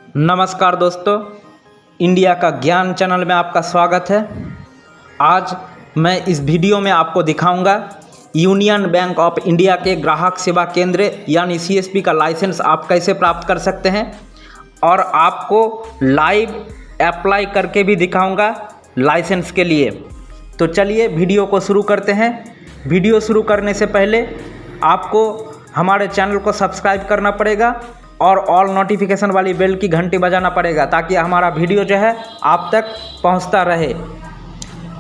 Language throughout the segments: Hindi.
नमस्कार दोस्तों, इंडिया का ज्ञान चैनल में आपका स्वागत है। आज मैं इस वीडियो में आपको दिखाऊंगा यूनियन बैंक ऑफ इंडिया के ग्राहक सेवा केंद्र यानी सीएसपी का लाइसेंस आप कैसे प्राप्त कर सकते हैं और आपको लाइव अप्लाई करके भी दिखाऊंगा लाइसेंस के लिए। तो चलिए वीडियो को शुरू करते हैं। वीडियो शुरू करने से पहले आपको हमारे चैनल को सब्सक्राइब करना पड़ेगा और ऑल नोटिफिकेशन वाली बेल की घंटी बजाना पड़ेगा ताकि हमारा वीडियो जो है आप तक पहुंचता रहे।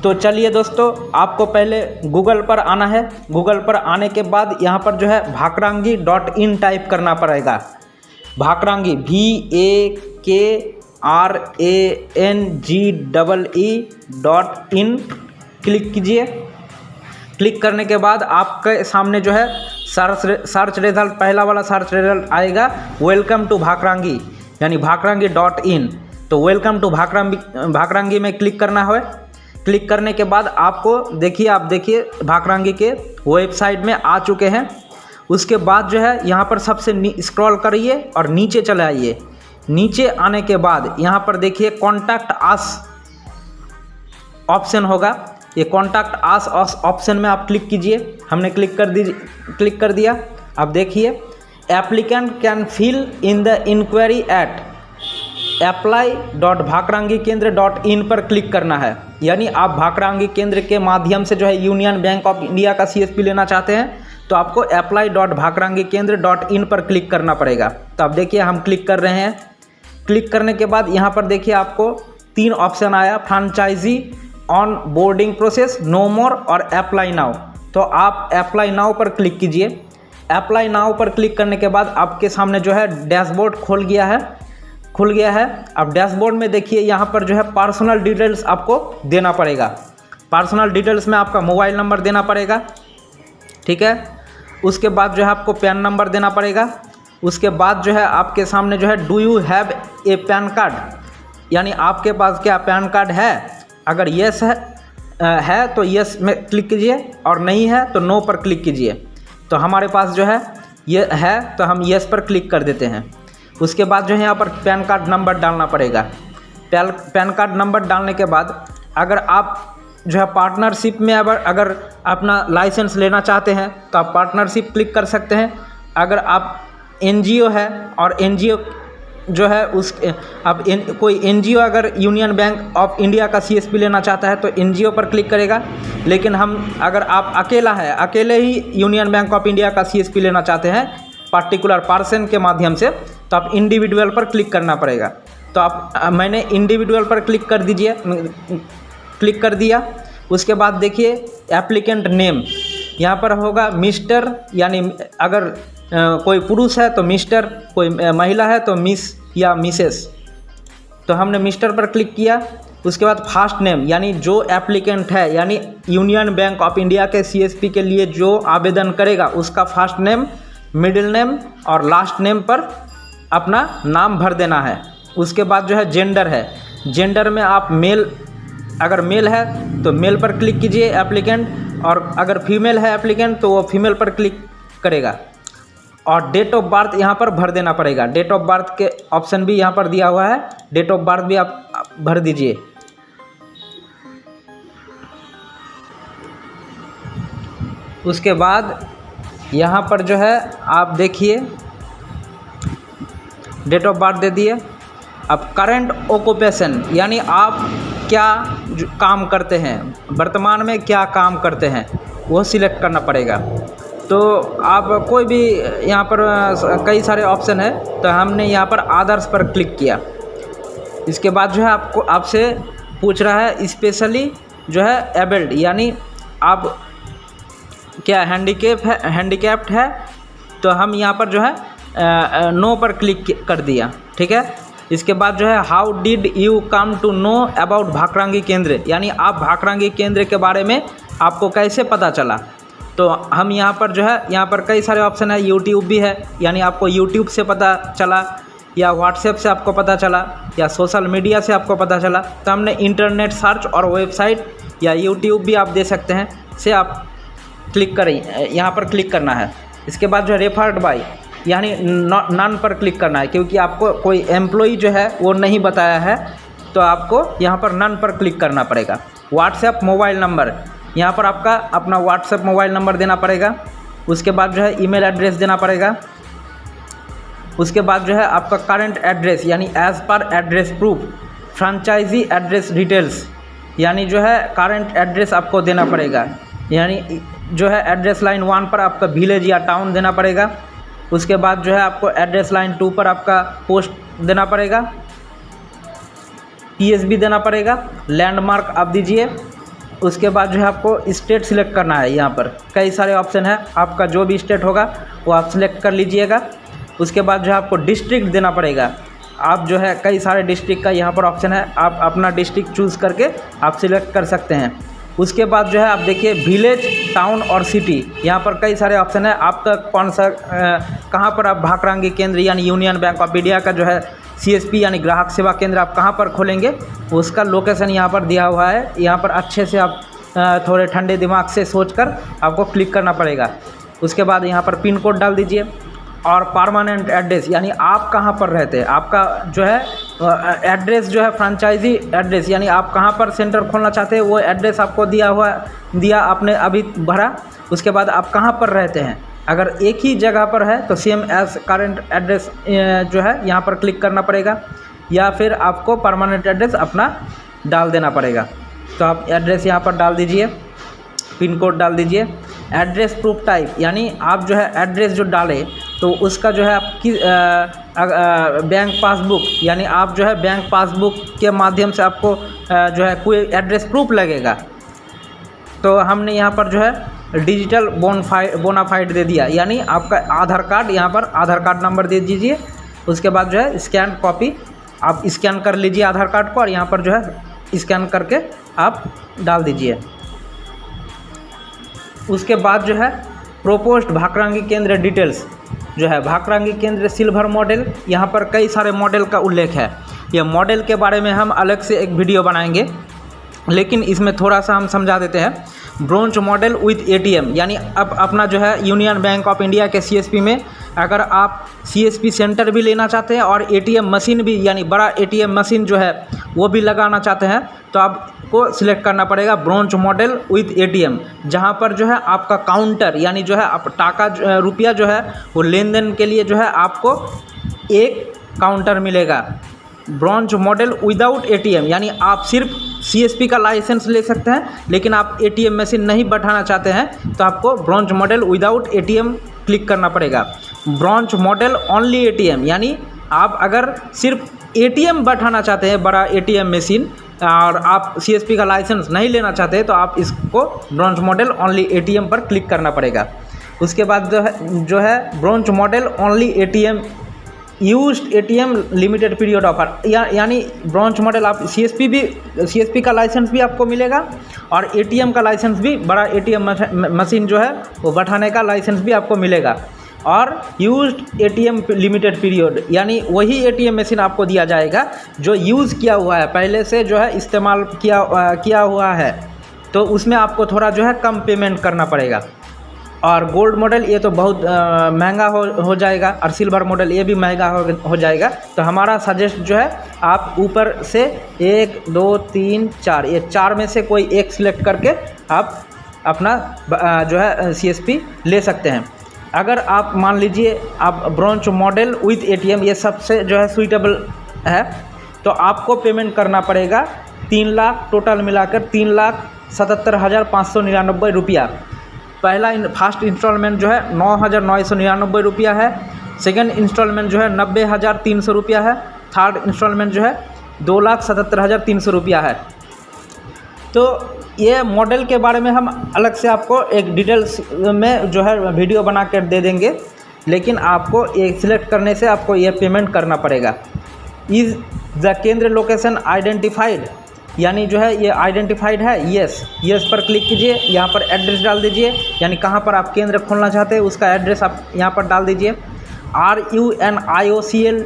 तो चलिए दोस्तों, आपको पहले गूगल पर आना है। गूगल पर आने के बाद यहाँ पर जो है भाकरांगी.in टाइप करना पड़ेगा। भाकरांगी VAKRANGEE.in क्लिक कीजिए। क्लिक करने के बाद आपके सामने जो है सर्च रिजल्ट, पहला वाला सर्च रिजल्ट आएगा वेलकम टू भाकरांगी यानी भाकरांगी.in। तो वेलकम टू भाकरांगी में क्लिक करना है। क्लिक करने के बाद आपको देखिए भाकरांगी के वेबसाइट में आ चुके हैं। उसके बाद जो है यहाँ पर सबसे स्क्रॉल करिए और नीचे चले आइए। नीचे आने के बाद यहाँ पर देखिए कॉन्टैक्ट अस ऑप्शन होगा। ये कॉन्टैक्ट अस ऑप्शन में आप क्लिक कीजिए। हमने क्लिक कर दिया। अब देखिए applicant can fill in the enquiry at apply.bhakrangiKendra.in पर क्लिक करना है। यानी आप भाकरांगी केंद्र के माध्यम से जो है यूनियन बैंक ऑफ इंडिया का सीएसपी लेना चाहते हैं तो आपको apply.bhakrangiKendra.in पर क्लिक करना पड़ेगा। तो अब देखिए हम क्लिक कर रहे हैं। क्लिक करने के बाद यहाँ पर देखिए आपको 3 ऑप्शन आया, franchisee, onboarding process, know more और अप्लाई नाउ। तो आप अप्लाई नाउ पर क्लिक कीजिए। अप्लाई नाउ पर क्लिक करने के बाद आपके सामने जो है डैशबोर्ड खुल गया है। अब डैशबोर्ड में देखिए यहाँ पर जो है पर्सनल डिटेल्स आपको देना पड़ेगा। पर्सनल डिटेल्स में आपका मोबाइल नंबर देना पड़ेगा, ठीक है। उसके बाद जो है आपको पैन नंबर देना पड़ेगा। उसके बाद जो है आपके सामने जो है do you have a pan card, यानी आपके पास क्या पैन कार्ड है। अगर येस है तो येस में क्लिक कीजिए और नहीं है तो नो पर क्लिक कीजिए। तो हमारे पास जो है ये है तो हम येस पर क्लिक कर देते हैं। उसके बाद जो है यहाँ पर पैन कार्ड नंबर डालना पड़ेगा। पैन कार्ड नंबर डालने के बाद अगर आप जो है पार्टनरशिप में अगर अपना लाइसेंस लेना चाहते हैं तो आप पार्टनरशिप क्लिक कर सकते हैं। अगर आप एनजीओ है और एनजीओ जो है कोई एनजीओ अगर यूनियन बैंक ऑफ इंडिया का सीएसपी लेना चाहता है तो एनजीओ पर क्लिक करेगा। लेकिन अगर आप अकेले ही यूनियन बैंक ऑफ इंडिया का सीएसपी लेना चाहते हैं पार्टिकुलर पर्सन के माध्यम से तो आप इंडिविजुअल पर क्लिक करना पड़ेगा। तो मैंने इंडिविजुअल पर क्लिक कर दिया। उसके बाद देखिए एप्लीकेंट नेम यहाँ पर होगा मिस्टर, यानी अगर कोई पुरुष है तो मिस्टर, कोई महिला है तो मिस या मिसेस। तो हमने मिस्टर पर क्लिक किया। उसके बाद फर्स्ट नेम, यानी जो एप्लीकेंट है यानी यूनियन बैंक ऑफ इंडिया के सीएसपी के लिए जो आवेदन करेगा उसका फर्स्ट नेम, मिडिल नेम और लास्ट नेम पर अपना नाम भर देना है। उसके बाद जो है जेंडर है। जेंडर में आप अगर मेल है तो मेल पर क्लिक कीजिए एप्लीकेंट, और अगर फीमेल है एप्लीकेंट तो वो फीमेल पर क्लिक करेगा। और डेट ऑफ बर्थ यहाँ पर भर देना पड़ेगा। डेट ऑफ बर्थ के ऑप्शन भी यहाँ पर दिया हुआ है, डेट ऑफ बर्थ भी आप भर दीजिए। उसके बाद यहाँ पर जो है आप देखिए डेट ऑफ बर्थ दे दिए। अब करंट ऑक्यूपेशन, यानी आप क्या काम करते हैं, वर्तमान में क्या काम करते हैं वो सिलेक्ट करना पड़ेगा। तो आप कोई भी, यहाँ पर कई सारे ऑप्शन है तो हमने यहाँ पर अदर्स पर क्लिक किया। इसके बाद जो है आपसे पूछ रहा है स्पेशली जो है एबल्ड, यानी आप क्या हैंडीकैप्ड है तो हम यहाँ पर जो है नो पर क्लिक कर दिया, ठीक है। इसके बाद जो है how did you come to know about भाकरांगी केंद्र, यानी आप भाकरांगी केंद्र के बारे में आपको कैसे पता चला। तो हम यहाँ पर जो है यहाँ पर कई सारे ऑप्शन है। यूट्यूब भी है, यानी आपको यूट्यूब से पता चला या व्हाट्सएप से आपको पता चला या सोशल मीडिया से आपको पता चला। तो हमने इंटरनेट सर्च और वेबसाइट या यूट्यूब भी आप दे सकते हैं से आप क्लिक करें, यहाँ पर क्लिक करना है। इसके बाद जो है रेफर्ड बाय, यानी नन पर क्लिक करना है, क्योंकि आपको कोई एम्प्लॉई जो है वो नहीं बताया है, तो आपको यहाँ पर नन पर क्लिक करना पड़ेगा। व्हाट्सएप मोबाइल नंबर, यहाँ पर आपका अपना व्हाट्सएप मोबाइल नंबर देना पड़ेगा। उसके बाद जो है ईमेल एड्रेस देना पड़ेगा। उसके बाद जो है आपका करंट एड्रेस यानी as per address proof, franchisee address details, यानी जो है करंट एड्रेस आपको देना पड़ेगा। यानी जो है एड्रेस लाइन 1 पर आपका विलेज या टाउन देना पड़ेगा। उसके बाद जो है आपको एड्रेस लाइन 2 पर आपका पोस्ट देना पड़ेगा, PSB देना पड़ेगा, लैंडमार्क आप दीजिए। उसके बाद जो है आपको स्टेट सिलेक्ट करना है। यहाँ पर कई सारे ऑप्शन है, आपका जो भी स्टेट होगा वो आप सिलेक्ट कर लीजिएगा। उसके बाद जो है आपको डिस्ट्रिक्ट देना पड़ेगा। आप जो है कई सारे डिस्ट्रिक्ट का यहाँ पर ऑप्शन है, आप अपना डिस्ट्रिक्ट चूज़ करके आप सिलेक्ट कर सकते हैं। उसके बाद जो है आप देखिए विलेज, टाउन और सिटी, यहाँ पर कई सारे ऑप्शन है। आपका कौन सा कहाँ पर आप भाकरांगी केंद्र यानी यूनियन बैंक ऑफ इंडिया का जो है CSP यानी ग्राहक सेवा केंद्र आप कहाँ पर खोलेंगे, उसका लोकेशन यहाँ पर दिया हुआ है। यहाँ पर अच्छे से आप थोड़े ठंडे दिमाग से सोचकर आपको क्लिक करना पड़ेगा। उसके बाद यहाँ पर पिन कोड डाल दीजिए और परमानेंट एड्रेस यानी आप कहाँ पर रहते हैं, आपका जो है एड्रेस जो है फ्रेंचाइजी एड्रेस यानी आप कहाँ पर सेंटर खोलना चाहते हैं वो एड्रेस आपको दिया आपने अभी भरा। उसके बाद आप कहाँ पर रहते हैं, अगर एक ही जगह पर है तो सेम एज करंट एड्रेस जो है यहाँ पर क्लिक करना पड़ेगा, या फिर आपको परमानेंट एड्रेस अपना डाल देना पड़ेगा। तो आप एड्रेस यहाँ पर डाल दीजिए, पिन कोड डाल दीजिए। एड्रेस प्रूफ टाइप यानी आप जो है एड्रेस जो डालें तो उसका जो है आपकी बैंक पासबुक यानी आप जो है बैंक पासबुक के माध्यम से आपको जो है कोई एड्रेस प्रूफ लगेगा। तो हमने यहाँ पर जो है डिजिटल बोनाफाइड दे दिया, यानी आपका आधार कार्ड, यहाँ पर आधार कार्ड नंबर दे दीजिए। उसके बाद जो है स्कैन कॉपी आप स्कैन कर लीजिए आधार कार्ड को और यहाँ पर जो है स्कैन करके आप डाल दीजिए। उसके बाद जो है प्रोपोज्ड भाकरांगी केंद्र डिटेल्स जो है भाकरांगी केंद्र सिल्वर मॉडल, यहाँ पर कई सारे मॉडल का उल्लेख है। यह मॉडल के बारे में हम अलग से एक वीडियो बनाएंगे, लेकिन इसमें थोड़ा सा हम समझा देते हैं। ब्रोंज मॉडल विथ ATM यानी अब अपना जो है यूनियन बैंक ऑफ इंडिया के CSP में अगर आप CSP सेंटर भी लेना चाहते हैं और ATM मशीन भी यानी बड़ा ATM मशीन जो है वो भी लगाना चाहते हैं तो आपको सिलेक्ट करना पड़ेगा ब्रोंज मॉडल विथ ATM, जहां पर जो है आपका काउंटर यानी जो है आप टाका रुपया जो है वो लेन देन के लिए जो है आपको एक काउंटर मिलेगा। ब्रोंज मॉडल विदाउट ATM यानी आप सिर्फ CSP का लाइसेंस ले सकते हैं, लेकिन आप ATM मशीन नहीं बैठाना चाहते हैं तो आपको bronze model without ATM click करना पड़ेगा। ब्रोंज मॉडल ओनली ATM यानी आप अगर सिर्फ ATM बैठाना चाहते हैं, बड़ा ATM मशीन, और आप CSP का लाइसेंस नहीं लेना चाहते तो आप इसको ब्रोंज मॉडल ओनली ATM पर क्लिक करना पड़ेगा। उसके बाद जो है bronze model only ATM used ATM limited period offer यानी ब्रोंज मॉडल आप CSP का लाइसेंस भी आपको मिलेगा और ATM का लाइसेंस भी, बड़ा ATM मशीन जो है वो बैठाने का लाइसेंस भी आपको मिलेगा। और यूज्ड ATM लिमिटेड पीरियड यानी वही ATM मशीन आपको दिया जाएगा जो यूज़ किया हुआ है, पहले से जो है इस्तेमाल किया हुआ है, तो उसमें आपको थोड़ा जो है कम पेमेंट करना पड़ेगा। और गोल्ड मॉडल ये तो बहुत महंगा हो जाएगा और सिल्वर मॉडल ये भी महंगा हो जाएगा। तो हमारा सजेस्ट जो है आप ऊपर से 1 2 3 4 ये 4 में से कोई एक सिलेक्ट करके आप अपना जो है CSP ले सकते हैं। अगर आप मान लीजिए आप ब्रोंज मॉडल विथ ATM ये सबसे जो है सूटेबल है तो आपको पेमेंट करना पड़ेगा 3 लाख, टोटल मिलाकर 3,77,599 रुपया। पहला फर्स्ट इंस्टॉलमेंट जो है 9,999 रुपया है, सेकंड इंस्टॉलमेंट जो है 90,300 रुपया है, थर्ड इंस्टॉलमेंट जो है 2,77,300 रुपया है। तो ये मॉडल के बारे में हम अलग से आपको एक डिटेल्स में जो है वीडियो बना कर दे देंगे, लेकिन आपको ये सिलेक्ट करने से आपको ये पेमेंट करना पड़ेगा। इज़ द केंद्र लोकेशन आइडेंटिफाइड यानी जो है ये आइडेंटिफाइड है, यस पर क्लिक कीजिए। यहाँ पर एड्रेस डाल दीजिए यानी कहाँ पर आप केंद्र खोलना चाहते हैं उसका एड्रेस आप यहाँ पर डाल दीजिए। RUNIOCL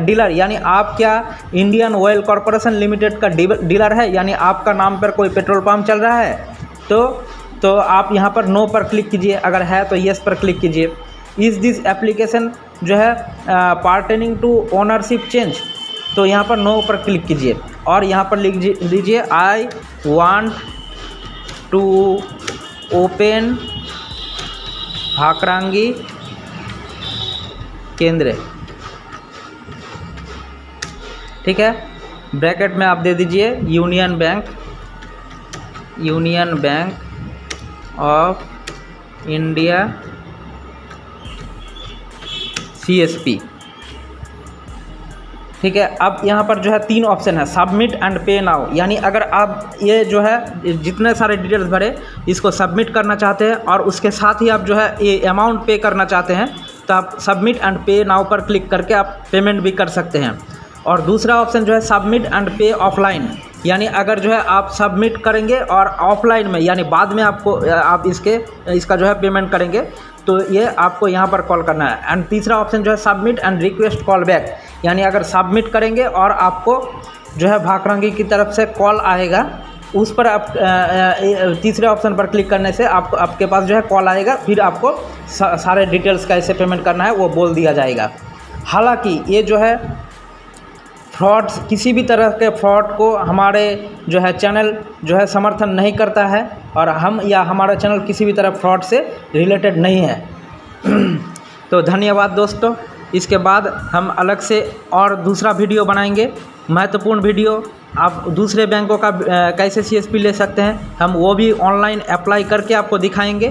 डीलर यानी आप क्या इंडियन ऑयल कॉरपोरेशन लिमिटेड का डीलर है, यानी आपका नाम पर कोई पेट्रोल पंप चल रहा है तो आप यहाँ पर नो पर क्लिक कीजिए, अगर है तो यस पर क्लिक कीजिए। इज़ दिस एप्लीकेशन जो है पार्टेनिंग टू ओनरशिप चेंज, तो यहाँ पर नो पर क्लिक कीजिए और यहाँ पर लिख लीजिए आई वांट टू ओपन भाकरांगी केंद्र। ठीक है, ब्रैकेट में आप दे दीजिए union bank of India CSP। ठीक है, अब यहाँ पर जो है 3 ऑप्शन है, सबमिट एंड पे नाउ, यानी अगर आप ये जो है जितने सारे डिटेल्स भरे इसको सबमिट करना चाहते हैं और उसके साथ ही आप जो है ये अमाउंट पे करना चाहते हैं तो आप सबमिट एंड पे नाउ पर क्लिक करके आप पेमेंट भी कर सकते हैं। और दूसरा ऑप्शन जो है सबमिट एंड पे ऑफलाइन, यानी अगर जो है आप सबमिट करेंगे और ऑफलाइन में यानी बाद में आप इसका जो है पेमेंट करेंगे तो ये आपको यहाँ पर कॉल करना है। एंड तीसरा ऑप्शन जो है submit and request call back, यानी अगर सबमिट करेंगे और आपको जो है भाकरांगी की तरफ से कॉल आएगा, उस पर आप तीसरे ऑप्शन पर क्लिक करने से आपके पास जो है कॉल आएगा, फिर आपको सारे डिटेल्स कैसे पेमेंट करना है वो बोल दिया जाएगा। हालांकि ये जो है फ्रॉड, किसी भी तरह के फ्रॉड को हमारे जो है चैनल जो है समर्थन नहीं करता है और हम या हमारा चैनल किसी भी तरह फ्रॉड से रिलेटेड नहीं है। तो धन्यवाद दोस्तों, इसके बाद हम अलग से और दूसरा वीडियो बनाएंगे, महत्वपूर्ण वीडियो। आप दूसरे बैंकों का कैसे CSP ले सकते हैं हम वो भी ऑनलाइन अप्लाई करके आपको दिखाएंगे।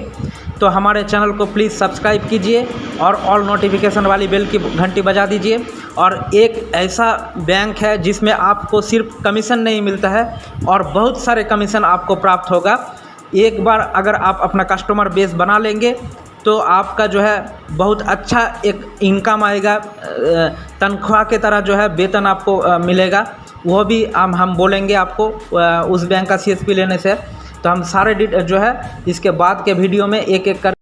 तो हमारे चैनल को प्लीज़ सब्सक्राइब कीजिए और ऑल नोटिफिकेशन वाली बेल की घंटी बजा दीजिए। और एक ऐसा बैंक है जिसमें आपको सिर्फ कमीशन नहीं मिलता है और बहुत सारे कमीशन आपको प्राप्त होगा। एक बार अगर आप अपना कस्टमर बेस बना लेंगे तो आपका जो है बहुत अच्छा एक इनकम आएगा, तनख्वाह के तरह जो है वेतन आपको मिलेगा, वो भी हम बोलेंगे आपको उस बैंक का CSP लेने से। तो हम सारे जो है इसके बाद के वीडियो में एक एक कर